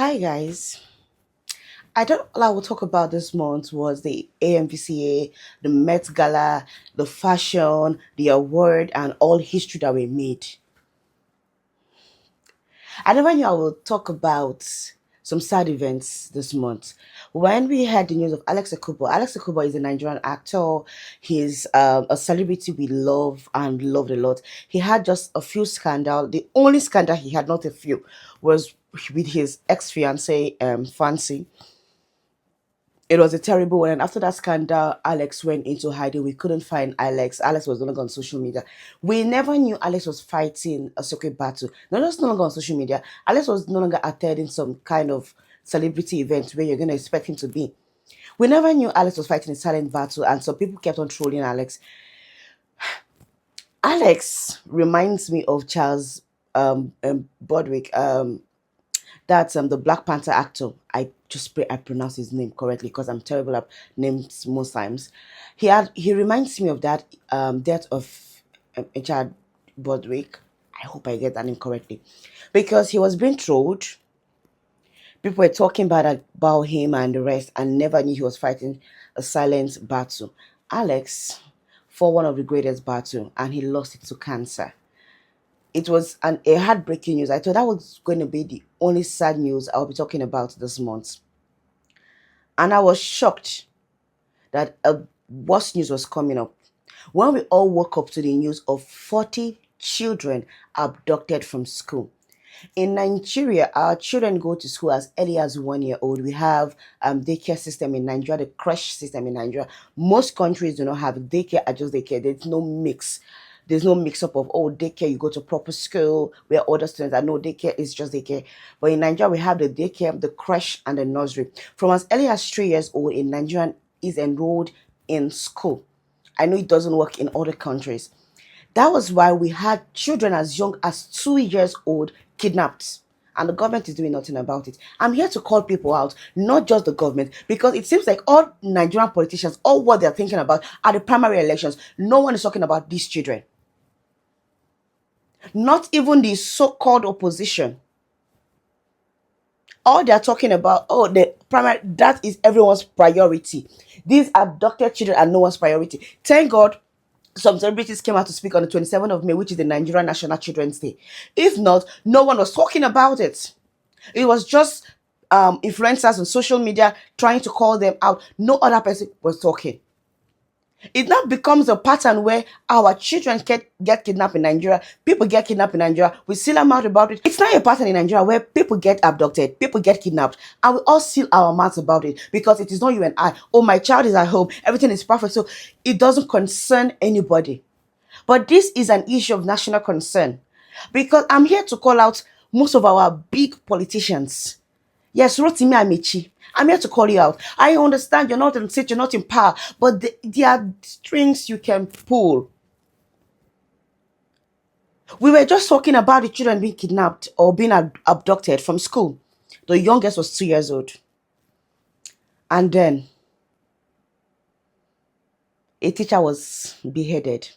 Hi guys. I thought all I would talk about this month was the AMVCA, the Met Gala, the fashion, the award, and all history that we made. I never knew I would talk about some sad events this month. When we had the news of Alex Akubo is a Nigerian actor. He's a celebrity we love and loved a lot. He had just a few scandal. The only scandal he had, not a few, was with his ex-fiancee, Fancy. It was a terrible one. And after that scandal, Alex went into hiding. We couldn't find Alex. Alex was no longer on social media. We never knew Alex was fighting a secret battle. Not just no longer on social media. Alex was no longer attending some kind of celebrity event where you're going to expect him to be. We never knew Alex was fighting a silent battle, and some people kept on trolling Alex. Alex reminds me of Charles Bodwick. That's the Black Panther actor. I just pray I pronounce his name correctly because I'm terrible at names most times. He reminds me of that death of Richard Bodwick. I hope I get that name correctly, because he was being trolled. People were talking about him and the rest, and never knew he was fighting a silent battle. Alex fought one of the greatest battle, and he lost it to cancer. It was a heartbreaking news. I thought that was going to be the only sad news I'll be talking about this month. And I was shocked that a worse news was coming up. When we all woke up to the news of 40 children abducted from school. In Nigeria, our children go to school as early as 1 year old. We have daycare system in Nigeria, the crash system in Nigeria. Most countries do not have daycare or just daycare. There's no mix. There's no mix up of daycare. You go to proper school where other students are no daycare is just daycare. But in Nigeria, we have the daycare, the crash, and the nursery. From as early as 3 years old, a Nigerian is enrolled in school. I know it doesn't work in other countries. That was why we had children as young as 2 years old kidnapped. And the government is doing nothing about it. I'm here to call people out, not just the government, because it seems like all Nigerian politicians, all what they're thinking about are the primary elections. No one is talking about these children. Not even the so-called opposition. All they're talking about, the primary, that is everyone's priority. These abducted children are no one's priority. Thank God some celebrities came out to speak on the 27th of May, which is the Nigerian National Children's Day. If not, no one was talking about it. It was just influencers on social media trying to call them out. No other person was talking. It now becomes a pattern where our children get kidnapped in Nigeria. People get kidnapped in Nigeria. We seal our mouth about it. It's not a pattern in Nigeria where people get abducted, people get kidnapped, and we all seal our mouths about it because it is not you and I. Oh, my child is at home. Everything is perfect. So it doesn't concern anybody. But this is an issue of national concern because I'm here to call out most of our big politicians. Yes, Rotimi Amici. I'm here to call you out. I understand you're not in seat, you're not in power, but there are strings you can pull. We were just talking about the children being kidnapped or being abducted from school. The youngest was 2 years old. And then a teacher was beheaded.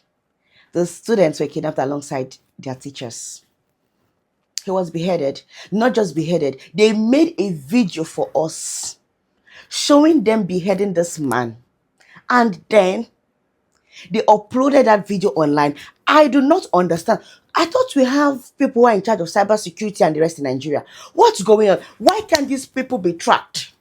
The students were kidnapped alongside their teachers. He was beheaded. Not just beheaded, they made a video for us showing them beheading this man. And then they uploaded that video online. I do not understand. I thought we have people who are in charge of cybersecurity and the rest in Nigeria. What's going on? Why can't these people be tracked?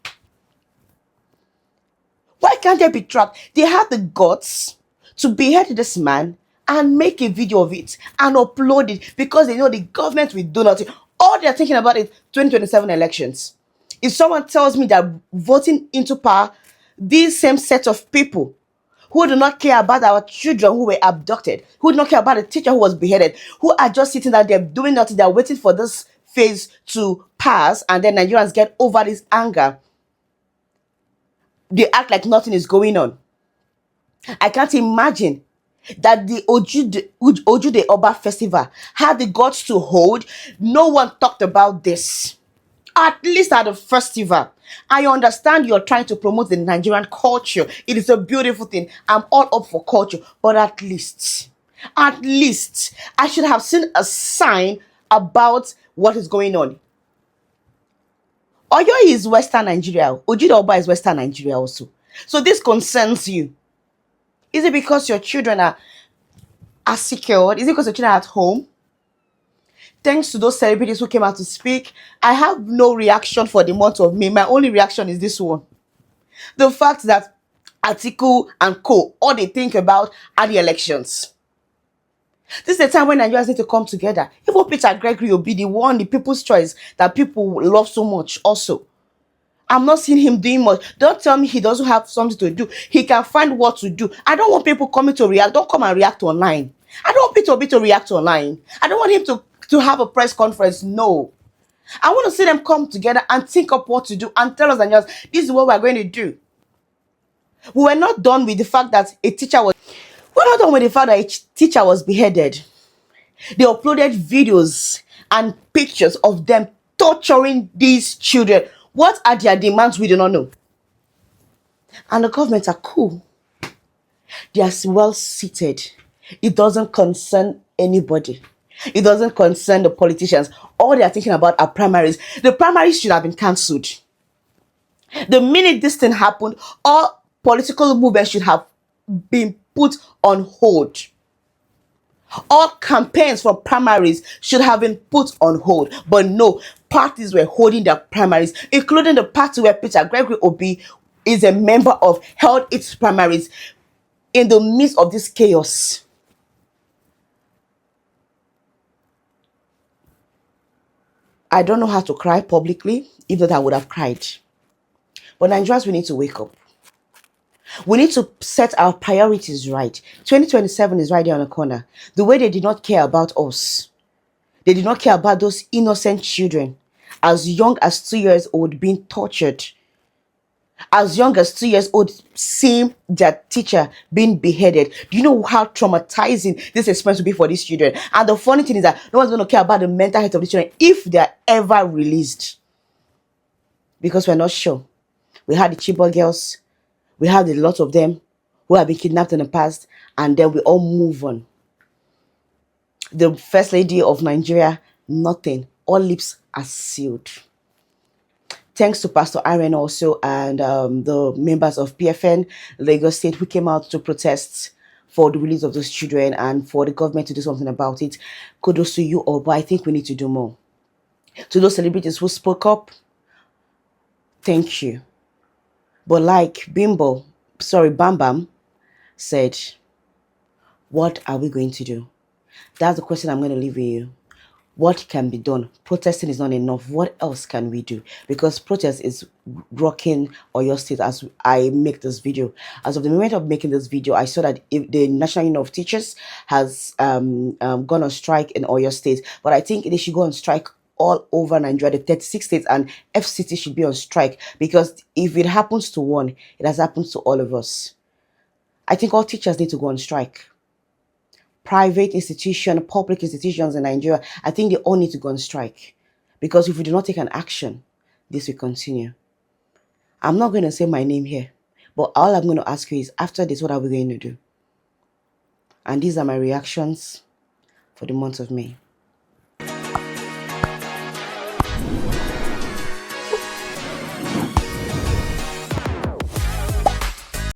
Why can't they be tracked? They have the guts to behead this man and make a video of it and upload it because they know the government will do nothing. All they're thinking about is 2027 elections. If someone tells me that voting into power, these same set of people who do not care about our children who were abducted, who do not care about the teacher who was beheaded, who are just sitting there, they're doing nothing, they're waiting for this phase to pass, and then Nigerians get over this anger. They act like nothing is going on. I can't imagine that the Ojude Oba festival had the guts to hold. No one talked about this. At least at the festival. I understand you're trying to promote the Nigerian culture. It is a beautiful thing. I'm all up for culture. But at least, I should have seen a sign about what is going on. Oyo is Western Nigeria. Ojude Oba is Western Nigeria also. So this concerns you. Is it because your children are secured? Is it because your children are at home? Thanks to those celebrities who came out to speak, I have no reaction for the month of May. My only reaction is this one. The fact that Atiku and Co, all they think about are the elections. This is the time when Nigerians need to come together. Even Peter Gregory will be the one, the people's choice that people love so much also. I'm not seeing him doing much. Don't tell me he doesn't have something to do. He can find what to do. I don't want people coming to react. Don't come and react online. I don't want Peter Obi to react online. I don't want him to have a press conference. No. I want to see them come together and think up what to do and tell us, Nigerians, this is what we're going to do. We were not done with the fact that we're not done with the fact that a teacher was beheaded. They uploaded videos and pictures of them torturing these children. What are their demands? We do not know. And the government are cool. They are well seated. It doesn't concern anybody. It doesn't concern the politicians. All they are thinking about are primaries. The primaries should have been cancelled. The minute this thing happened, all political movements should have been put on hold. All campaigns for primaries should have been put on hold. But no, parties were holding their primaries, including the party where Peter Gregory Obi is a member of, held its primaries in the midst of this chaos. I don't know how to cry publicly. If not, I would have cried. But Nigerians, we need to wake up. We need to set our priorities right. 2027 is right there on the corner. The way they did not care about us, they did not care about those innocent children as young as 2 years old being tortured, as young as 2 years old seeing their teacher being beheaded. Do you know how traumatizing this experience will be for these children? And the funny thing is that no one's going to care about the mental health of these children if they're ever released, because we're not sure. We had the Chibok girls, we have a lot of them who have been kidnapped in the past, and then we all move on. The First Lady of Nigeria, nothing. All lips are sealed. Thanks to Pastor Aaron also and the members of PFN Lagos State who came out to protest for the release of those children and for the government to do something about it. Kudos to you all, but I think we need to do more. To those celebrities who spoke up, thank you. But like Bam Bam said, what are we going to do? That's the question I'm going to leave with you. What can be done? Protesting is not enough. What else can we do? Because protest is rocking Oyo State as I make this video. As of the moment of making this video, I saw that if the National Union of Teachers has gone on strike in Oyo State. But I think they should go on strike all over Nigeria, the 36 states, and FCT should be on strike, because if it happens to one, it has happened to all of us. I think all teachers need to go on strike. Private institutions, public institutions in Nigeria, I think they all need to go on strike, because if we do not take an action, this will continue. I'm not going to say my name here, but all I'm going to ask you is, after this, what are we going to do? And these are my reactions for the month of May.